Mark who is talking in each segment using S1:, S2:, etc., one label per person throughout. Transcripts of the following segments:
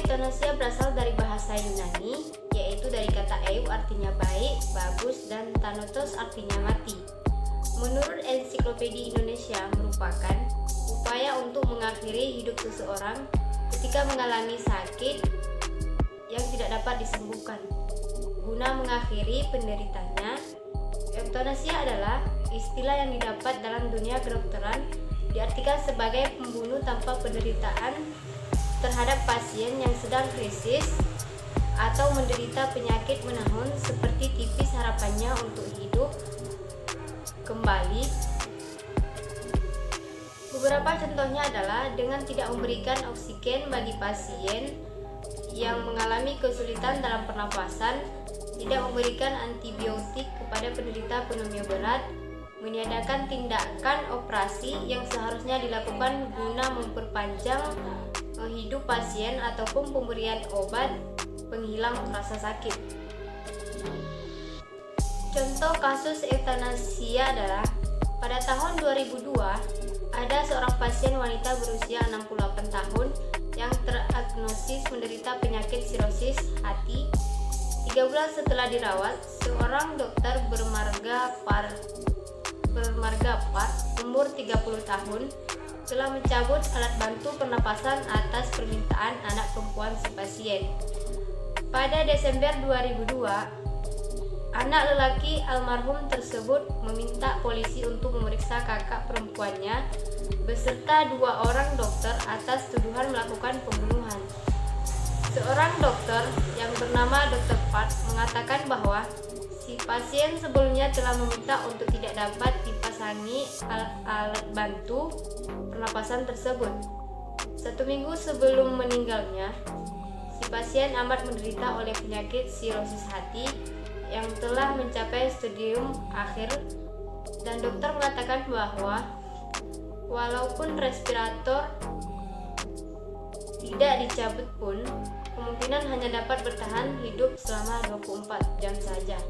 S1: Euthanasia berasal dari bahasa Yunani, yaitu dari kata eu artinya baik, bagus, dan thanatos artinya mati. Menurut Ensiklopedia Indonesia merupakan upaya untuk mengakhiri hidup seseorang ketika mengalami sakit yang tidak dapat disembuhkan. Guna mengakhiri penderitanya, euthanasia adalah istilah yang didapat dalam dunia kedokteran, diartikan sebagai pembunuh tanpa penderitaan terhadap pasien yang sedang krisis atau menderita penyakit menahun seperti tipis harapannya untuk hidup kembali. Beberapa contohnya adalah dengan tidak memberikan oksigen bagi pasien yang mengalami kesulitan dalam pernapasan, tidak memberikan antibiotik kepada penderita pneumonia berat, meniadakan tindakan operasi yang seharusnya dilakukan guna memperpanjang hidup pasien ataupun pemberian obat penghilang rasa sakit. Contoh kasus euthanasia adalah pada tahun 2002 ada seorang pasien wanita berusia 68 tahun yang terdiagnosis menderita penyakit sirosis hati. 3 bulan setelah dirawat, seorang dokter bermarga par umur 30 tahun telah mencabut alat bantu pernapasan atas permintaan anak perempuan si pasien. Pada Desember 2002, anak lelaki almarhum tersebut meminta polisi untuk memeriksa kakak perempuannya beserta 2 orang dokter atas tuduhan melakukan pembunuhan. Seorang dokter yang bernama Dr. Pat mengatakan bahwa si pasien sebelumnya telah meminta untuk tidak dapat dipasangi alat bantu pernapasan tersebut. 1 minggu sebelum meninggalnya, si pasien amat menderita oleh penyakit sirosis hati yang telah mencapai stadium akhir, dan dokter mengatakan bahwa walaupun respirator tidak dicabut pun, kemungkinan hanya dapat bertahan hidup selama 24 jam saja.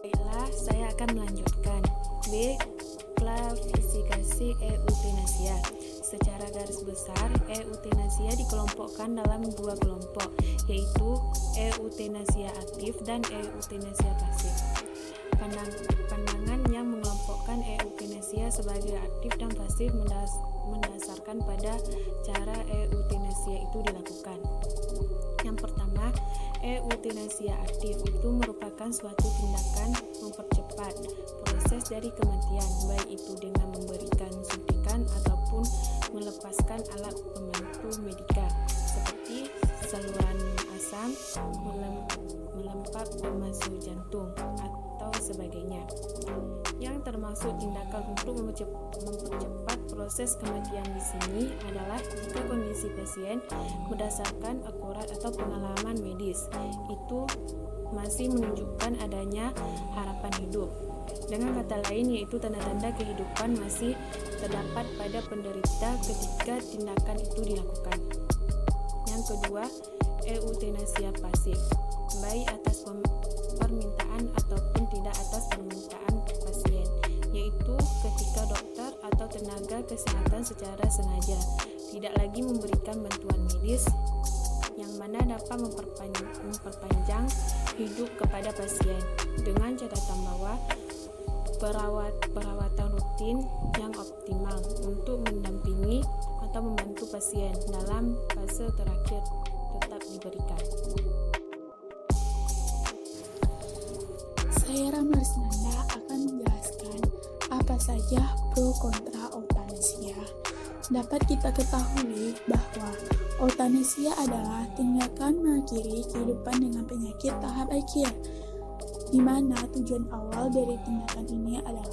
S2: Baiklah, saya akan melanjutkan. B. Klasifikasi euthanasia. Secara garis besar, euthanasia dikelompokkan dalam 2 kelompok, yaitu euthanasia aktif dan euthanasia pasif. Pandangan yang mengelompokkan euthanasia sebagai aktif dan pasif mendasarkan pada cara euthanasia itu dilakukan. Yang pertama, euthanasia aktif itu merupakan suatu tindakan mempercepat proses dari kematian, baik itu dengan memberikan suntikan ataupun melepaskan alat pembantu medika seperti saluran asam, melempap pemasuk jantung atau sebagainya. Yang termasuk tindakan untuk mempercepat proses kematian di sini adalah jika kondisi pasien berdasarkan akurat atau pengalaman medis itu masih menunjukkan adanya harapan hidup. Dengan kata lain, yaitu tanda-tanda kehidupan masih terdapat pada penderita ketika tindakan itu dilakukan. Yang kedua, euthanasia pasif, baik atas permintaan ataupun tidak atas permintaan pasien, yaitu ketika dokter atau tenaga kesehatan secara sengaja tidak lagi memberikan bantuan medis yang mana dapat memperpanjang hidup kepada pasien, dengan catatan bahwa perawatan rutin yang optimal untuk mendampingi atau membantu pasien dalam fase terakhir tetap diberikan.
S3: Saya Ramlarsinanda akan menjelaskan apa saja pro kontra euthanasia. Dapat kita ketahui bahwa euthanasia adalah tindakan mengakhiri kehidupan dengan penyakit tahap akhir, di mana tujuan awal dari tindakan ini adalah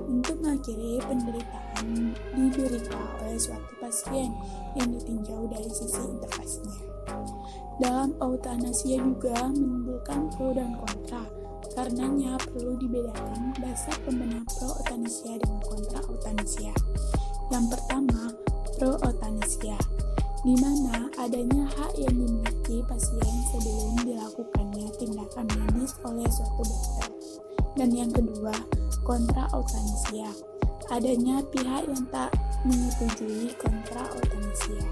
S3: untuk mengakhiri penderitaan diderita oleh suatu pasien yang ditinjau dari sisi intervensinya. Dalam euthanasia juga menimbulkan pro dan kontra. Karenanya perlu dibedakan dasar pembenahan pro euthanasia dengan kontra euthanasia. Yang pertama, pro euthanasia, di mana adanya hak yang dimiliki pasien sebelum dilakukannya tindakan medis oleh suatu dokter. Dan yang kedua, kontra euthanasia, adanya pihak yang tak menyetujui kontra euthanasia.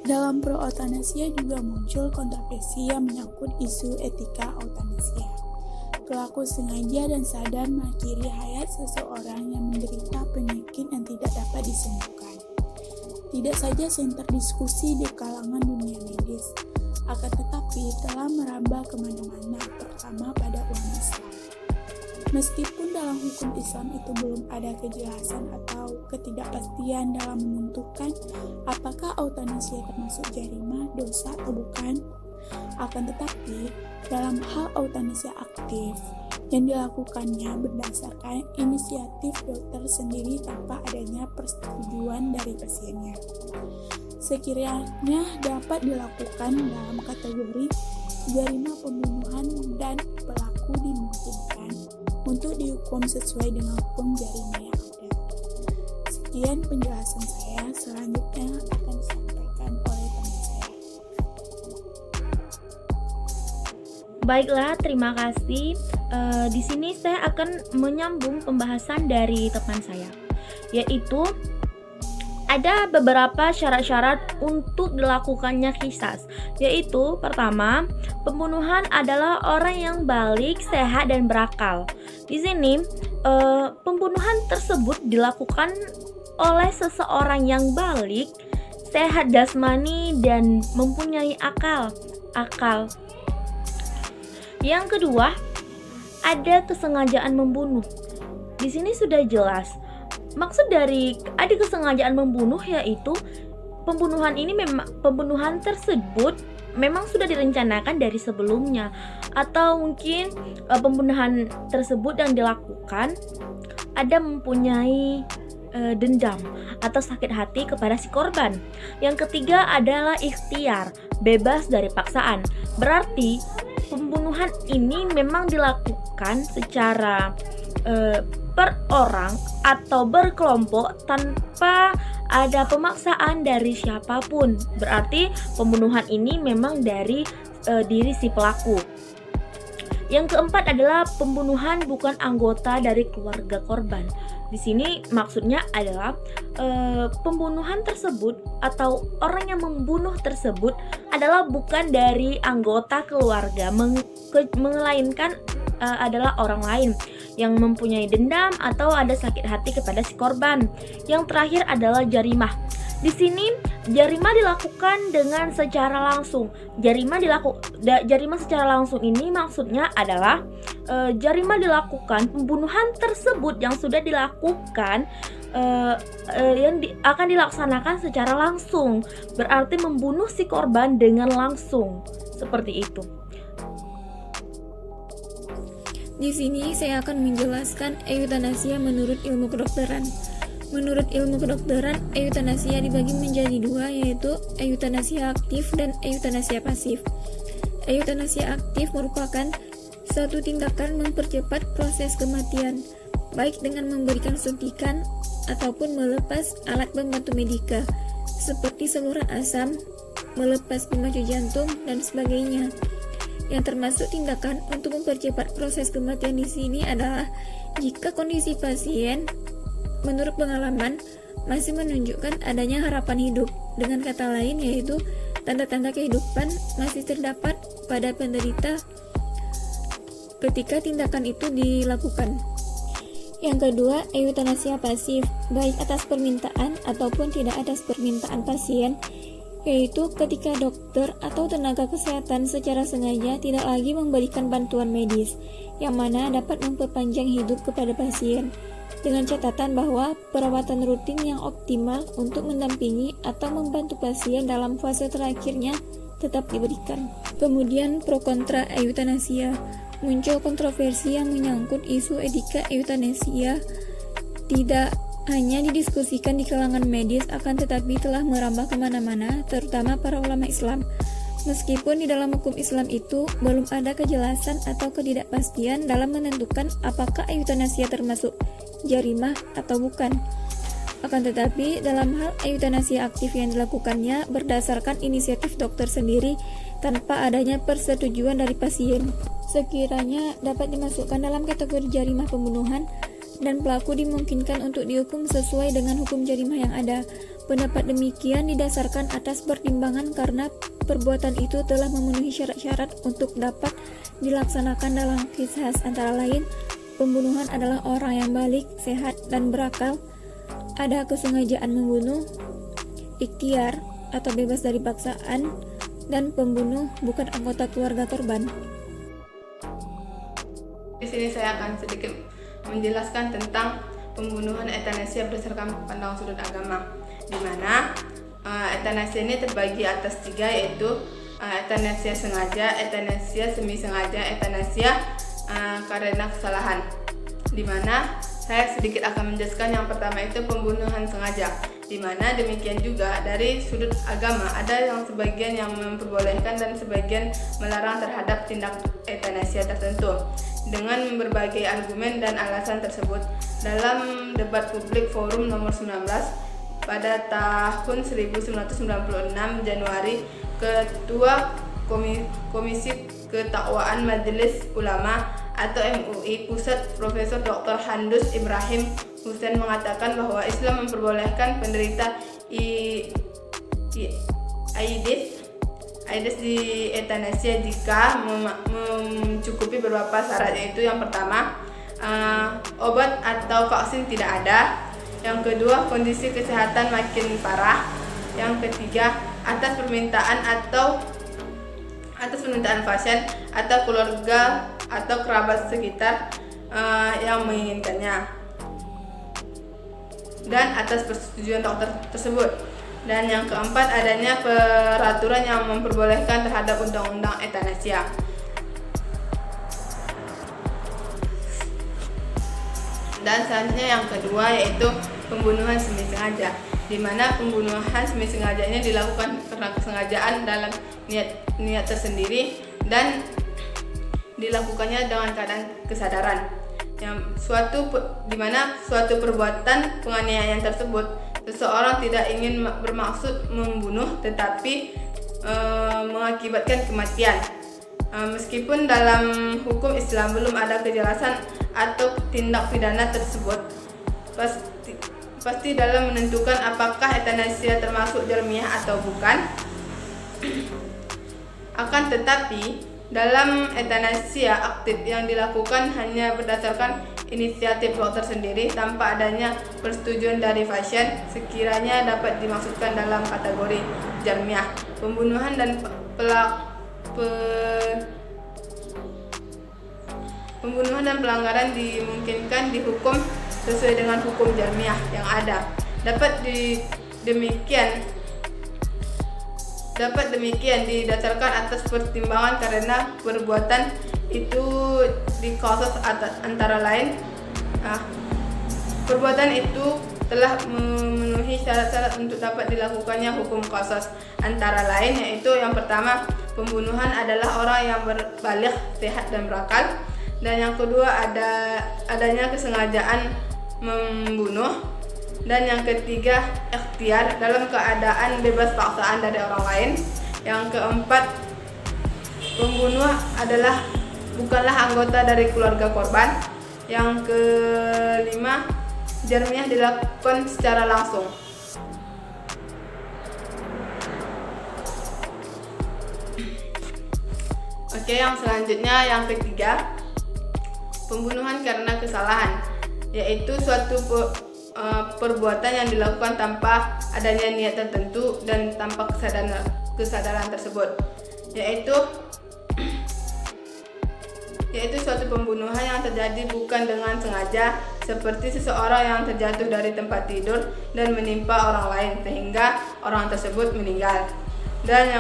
S3: Dalam pro eutanasia juga muncul kontroversi yang menyangkut isu etika eutanasia. Pelaku sengaja dan sadar mengakhiri hayat seseorang yang menderita penyakit yang tidak dapat disembuhkan. Tidak saja senter diskusi di kalangan dunia medis, akan tetapi telah merambah kemana-mana, terutama pada ulama Islam. Meskipun dalam hukum Islam itu belum ada kejelasan atau ketidakpastian dalam menentukan apakah eutanasia termasuk jarimah, dosa atau bukan, akan tetapi dalam hal eutanasia aktif yang dilakukannya berdasarkan inisiatif dokter sendiri tanpa adanya persetujuan dari pasiennya, sekiranya dapat dilakukan dalam kategori jarimah pembunuhan dan pelaku dimungkinkan untuk dihukum sesuai dengan hukum jarimah yang ada. Sekian penjelasan saya, selanjutnya akan disampaikan oleh teman saya.
S4: Baiklah, terima kasih. Di sini saya akan menyambung pembahasan dari teman saya, yaitu ada beberapa syarat-syarat untuk dilakukannya qisas, yaitu pertama, pembunuhan adalah orang yang balik, sehat dan berakal. Di sini pembunuhan tersebut dilakukan oleh seseorang yang balik, sehat jasmani dan mempunyai akal. Yang kedua, ada kesengajaan membunuh. Di sini sudah jelas. Maksud dari ada kesengajaan membunuh yaitu pembunuhan tersebut memang sudah direncanakan dari sebelumnya, atau mungkin pembunuhan tersebut yang dilakukan ada mempunyai dendam atau sakit hati kepada si korban. Yang ketiga adalah ikhtiar, bebas dari paksaan. Berarti pembunuhan ini memang dilakukan secara per orang atau berkelompok tanpa ada pemaksaan dari siapapun. Berarti pembunuhan ini memang dari diri si pelaku. Yang keempat adalah pembunuhan bukan anggota dari keluarga korban. Di sini maksudnya adalah pembunuhan tersebut atau orang yang membunuh tersebut adalah bukan dari anggota keluarga, melainkan adalah orang lain yang mempunyai dendam atau ada sakit hati kepada si korban. Yang terakhir adalah jarimah. Di sini jarimah dilakukan dengan secara langsung. Jarimah secara langsung ini maksudnya adalah jarimah dilakukan, pembunuhan tersebut yang sudah dilakukan akan dilaksanakan secara langsung. Berarti membunuh si korban dengan langsung. Seperti itu.
S2: Di sini saya akan menjelaskan eutanasia menurut ilmu kedokteran. Menurut ilmu kedokteran, eutanasia dibagi menjadi dua, yaitu eutanasia aktif dan eutanasia pasif. Eutanasia aktif merupakan suatu tindakan mempercepat proses kematian, baik dengan memberikan suntikan ataupun melepas alat pembantu medika, seperti saluran asam, melepas pemacu jantung, dan sebagainya. Yang termasuk tindakan untuk mempercepat proses kematian di sini adalah jika kondisi pasien menurut pengalaman masih menunjukkan adanya harapan hidup. Dengan kata lain yaitu tanda-tanda kehidupan masih terdapat pada penderita ketika tindakan itu dilakukan. Yang kedua, eutanasia pasif, baik atas permintaan ataupun tidak atas permintaan pasien, yaitu ketika dokter atau tenaga kesehatan secara sengaja tidak lagi memberikan bantuan medis yang mana dapat memperpanjang hidup kepada pasien, dengan catatan bahwa perawatan rutin yang optimal untuk mendampingi atau membantu pasien dalam fase terakhirnya tetap diberikan. Kemudian pro kontra eutanasia. Muncul kontroversi yang menyangkut isu etika eutanasia tidak hanya didiskusikan di kalangan medis, akan tetapi telah merambah kemana-mana, terutama para ulama Islam. Meskipun di dalam hukum Islam itu belum ada kejelasan atau ketidakpastian dalam menentukan apakah eutanasia termasuk jarimah atau bukan. Akan tetapi dalam hal eutanasia aktif yang dilakukannya berdasarkan inisiatif dokter sendiri tanpa adanya persetujuan dari pasien, sekiranya dapat dimasukkan dalam kategori jarimah pembunuhan dan pelaku dimungkinkan untuk dihukum sesuai dengan hukum jarimah yang ada,
S5: Pendapat demikian didasarkan atas pertimbangan karena perbuatan itu telah memenuhi syarat-syarat untuk dapat dilaksanakan dalam qisas, antara lain pembunuhan adalah orang yang balik, sehat, dan berakal, ada kesengajaan membunuh, ikhtiar atau bebas dari paksaan, dan pembunuh bukan anggota keluarga korban.
S6: Di sini saya akan sedikit menjelaskan tentang pembunuhan euthanasia berdasarkan pandangan sudut agama, di mana euthanasia ini terbagi atas 3, yaitu euthanasia sengaja, euthanasia semi sengaja, euthanasia karena kesalahan. Di mana saya sedikit akan menjelaskan yang pertama itu pembunuhan sengaja, di mana demikian juga dari sudut agama ada yang sebagian yang memperbolehkan dan sebagian melarang terhadap tindak euthanasia tertentu. Dengan berbagai argumen dan alasan tersebut, dalam debat publik forum nomor 19 pada tahun 1996 Januari, Ketua Komisi Ketakwaan Majelis Ulama atau MUI Pusat Profesor Dr. Handus Ibrahim Hussein mengatakan bahwa Islam memperbolehkan penderita AIDS di euthanasia jika mencukupi beberapa syarat, yaitu yang pertama obat atau vaksin tidak ada, yang kedua kondisi kesehatan makin parah, yang ketiga atas permintaan pasien atau keluarga atau kerabat sekitar yang menginginkannya, dan atas persetujuan dokter tersebut. Dan yang keempat, adanya peraturan yang memperbolehkan terhadap undang-undang euthanasia. Dan selanjutnya yang kedua, yaitu pembunuhan semi sengaja, di mana pembunuhan semi sengaja ini dilakukan karena kesengajaan dalam niat tersendiri dan dilakukannya dengan keadaan kesadaran. Di mana suatu perbuatan penganiayaan tersebut seseorang tidak ingin bermaksud membunuh tetapi mengakibatkan kematian. Meskipun dalam hukum Islam belum ada kejelasan atau tindak pidana tersebut, pasti dalam menentukan apakah euthanasia termasuk jarmiah atau bukan. Akan tetapi dalam euthanasia aktif yang dilakukan hanya berdasarkan inisiatif dokter sendiri tanpa adanya persetujuan dari pasien, sekiranya dapat dimasukkan dalam kategori jarmiah. Pembunuhan dan pelanggaran dimungkinkan dihukum sesuai dengan hukum jarmiah yang ada. Dapat demikian didasarkan atas pertimbangan karena perbuatan itu di kasus antara lain perbuatan itu telah memenuhi syarat-syarat untuk dapat dilakukannya hukum qasas, antara lain yaitu yang pertama, pembunuhan adalah orang yang berbalik, sehat dan berakal, dan yang kedua adanya kesengajaan membunuh, dan yang ketiga ikhtiar dalam keadaan bebas paksaan dari orang lain, yang keempat pembunuh bukanlah anggota dari keluarga korban, yang kelima jarmiah dilakukan secara langsung. Oke, yang selanjutnya yang ketiga, pembunuhan karena kesalahan, yaitu suatu perbuatan yang dilakukan tanpa adanya niat tertentu dan tanpa kesadaran tersebut, yaitu suatu pembunuhan yang terjadi bukan dengan sengaja, seperti seseorang yang terjatuh dari tempat tidur dan menimpa orang lain sehingga orang tersebut meninggal. Dan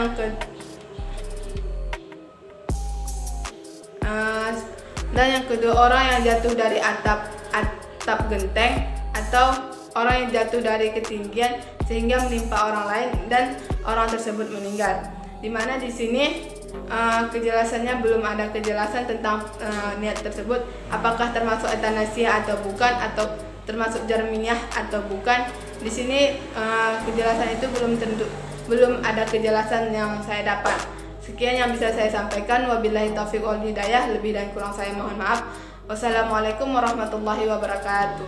S6: yang kedua, orang yang jatuh dari atap genteng atau orang yang jatuh dari ketinggian sehingga menimpa orang lain dan orang tersebut meninggal. Di mana di sini kejelasannya belum ada kejelasan tentang niat tersebut, apakah termasuk euthanasia atau bukan, atau termasuk jarmiah atau bukan. Di sini kejelasan itu belum ada kejelasan yang saya dapat. Sekian yang bisa saya sampaikan. Wabillahi taufiq wal hidayah. Lebih dan kurang saya mohon maaf. Wassalamualaikum warahmatullahi wabarakatuh.